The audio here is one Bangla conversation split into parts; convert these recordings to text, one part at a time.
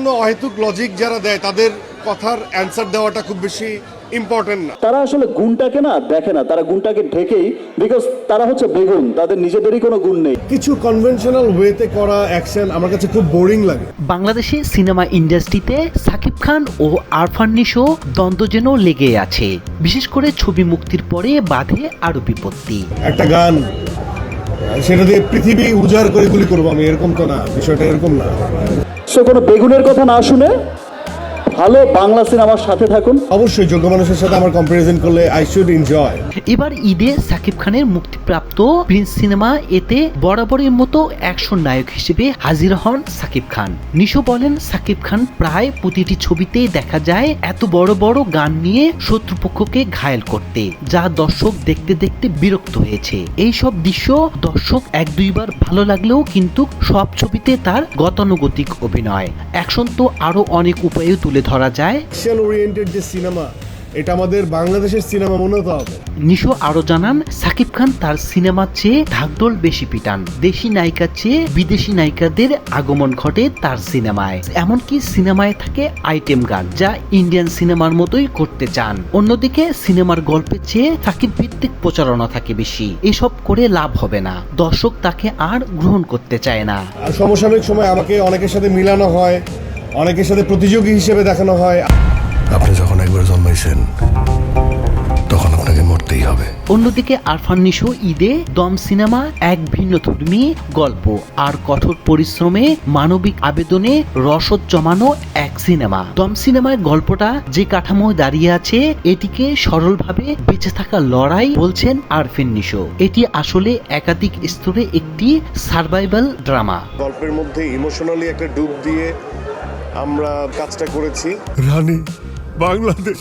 কোনো অহেতুক লজিক যারা দেয় তাদের কথার অ্যান্সার দেওয়াটা খুব বেশি ইম্পর্টেন্ট না। তারা আসলে গুণটাকে না দেখে না, তারা গুণটাকে ঢেকেই, বিকজ তারা হচ্ছে বেগুন, তাদের নিজেদেরই কোনো গুণ নেই। কিছু কনভেনশনাল ওয়েতে করা অ্যাকশন আমার কাছে খুব বোরিং লাগে। বাংলাদেশি সিনেমা ইন্ডাস্ট্রিতে সাকিব খান ও আরফান নিশো দ্বন্দ্ব যেন লেগে আছে। বিশেষ করে ছবি মুক্তির পরে বাধে আরো বিপত্তি। একটা গান সেটা দিয়ে পৃথিবী উজাড় করে গুলি করবো আমি, এরকম তো না, বিষয়টা এরকম না। সো কোনো বেগুনের কথা না শুনে ভালো বাংলা সিনেমার সাথে থাকুন। অবশ্যই যোগ্য মানুষের সাথে আমার কম্পারিজন করলে আই শুড এনজয়। এবার ঈদে সাকিব খানের মুক্তিপ্রাপ্ত প্রিন্স সিনেমা এতে বরাবরের মতো অ্যাকশন নায়ক হিসেবে হাজির হন সাকিব খান। নিশো বলেন, সাকিব খান প্রায় প্রতিটি ছবিতেই দেখা যায় এত বড় বড় গান নিয়ে শত্রুপক্ষকে ঘায়েল করতে, যা দর্শক দেখতে দেখতে বিরক্ত হয়েছে। এই সব দৃশ্য দর্শক এক দুইবার ভালো লাগলেও কিন্তু সব ছবিতে তার গতানুগতিক অভিনয়। অ্যাকশন তো আরো অনেক উপায়ে তুলে ধরা যায়। অ্যাকশন ওরিয়েন্টেড যে সিনেমা, এটা আমাদের বাংলাদেশের সিনেমা মনে হতে হবে। নিশো আরো জানান, সাকিব খান তার সিনেমার চেয়ে ঢাকঢোল বেশি পিটান। দেশি নায়িকার চেয়ে বিদেশি নায়িকাদের আগমন ঘটে তার সিনেমায়। এমনকি সিনেমায় থাকে আইটেম গান, যা ইন্ডিয়ান সিনেমার মতোই করতে চান। অন্যদিকে সিনেমার গল্পের চেয়ে সাকিব ভিত্তিক প্রচারণা থাকে বেশি। এসব করে লাভ হবে না, দর্শক তাকে আর গ্রহণ করতে চায় না। আর সমসাময়িক সময় আমাকে অনেকের সাথে মিলানো হয়, অনেকের সাথে প্রতিযোগী হিসেবে দেখানো হয়। আপনি যখন একবার জন্মাইছেন তখন আপনাকে মরতেই হবে। অন্যদিকে আরফান নিশো ঈদে দম সিনেমা এক ভিন্নধর্মী গল্প আর কঠোর পরিশ্রমে মানবিক আবেদনে রসদ জমানো এক সিনেমা। দম সিনেমার গল্পটা যে কাঠামোয় দাঁড়িয়ে আছে, এটিকে সরলভাবে বেঁচে থাকা লড়াই বলছেন আরফিন নিশো। এটি আসলে একাধিক স্তরে একটি সার্ভাইভাল ড্রামা। গল্পের মধ্যে ইমোশনালি একটা ডুব দিয়ে আমরা কাজটা করেছি। রানী বাংলাদেশ।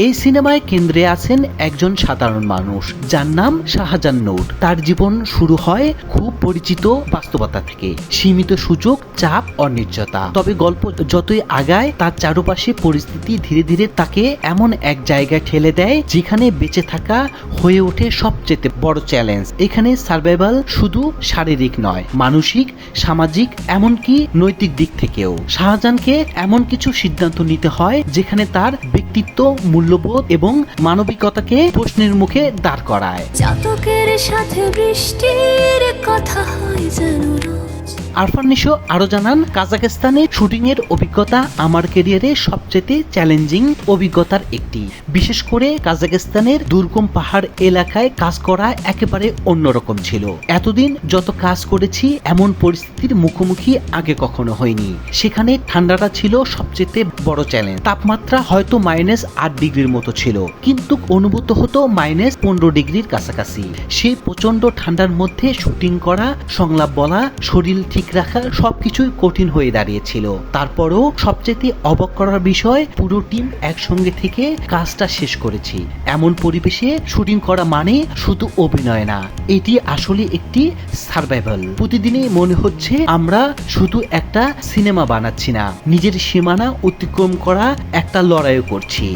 এই সিনেমায় কেন্দ্রে আছেন একজন সাধারণ মানুষ, যার নাম শাহজাহান নূর। তার জীবন শুরু হয় খুব পরিচিত বাস্তবতা থেকে, সীমিত সুযোগ, চাপ, অনিশ্চয়তা। তবে গল্প যতই আগায়, তার চারপাশে পরিস্থিতি ধীরে ধীরে তাকে এমন এক জায়গায় ঠেলে দেয় যেখানে বেঁচে থাকা হয়ে ওঠে সবচেয়ে বড় চ্যালেঞ্জ। এখানে সার্ভাইভাল শুধু শারীরিক নয়, মানসিক, সামাজিক, এমনকি নৈতিক দিক থেকেও। শাহজাহানকে এমন কিছু সিদ্ধান্ত নিতে হয় যেখানে তার ব্যক্তিত্ব, মূল্যবোধ এবং মানবিকতাকে প্রশ্নের মুখে দাঁড় করায়। চাতকের সাথে বৃষ্টির কথা হয় জানো রোজ। আরফান নিশো আরো জানান, কাজাখস্তানে শুটিং এর অভিজ্ঞতা আমার ক্যারিয়ারে সবচেয়ে চ্যালেঞ্জিং অভিজ্ঞতার একটি। বিশেষ করে কাজাখস্তানের দুর্গম পাহাড় এলাকায় কাজ করা একেবারে অন্যরকম ছিল। এতদিন যত কাজ করেছি এমন পরিস্থিতির মুখোমুখি আগে কখনো হয়নি। সেখানে ঠান্ডাটা ছিল সবচেয়ে বড় চ্যালেঞ্জ। তাপমাত্রা হয়তো -8 ডিগ্রির মতো ছিল, কিন্তু অনুভূত হতো -15 ডিগ্রির কাছাকাছি। সেই প্রচন্ড ঠান্ডার মধ্যে শুটিং করা, সংলাপ বলা, শরীর ঠিক রাখা, সবকিছুই কঠিন হয়ে দাঁড়িয়েছিল। তারপরও সবচেয়ে অবাক করার বিষয়, পুরো টিম একসঙ্গে থেকে কাজটা শেষ করেছি। এমন পরিবেশে শুটিং করা মানে শুধু অভিনয় না, এটি আসলে একটি সার্ভাইভাল। প্রতিদিনই মনে হচ্ছে আমরা শুধু একটা সিনেমা বানাচ্ছি না, নিজের সীমানা অতিক্রম করা একটা লড়াইও করছি।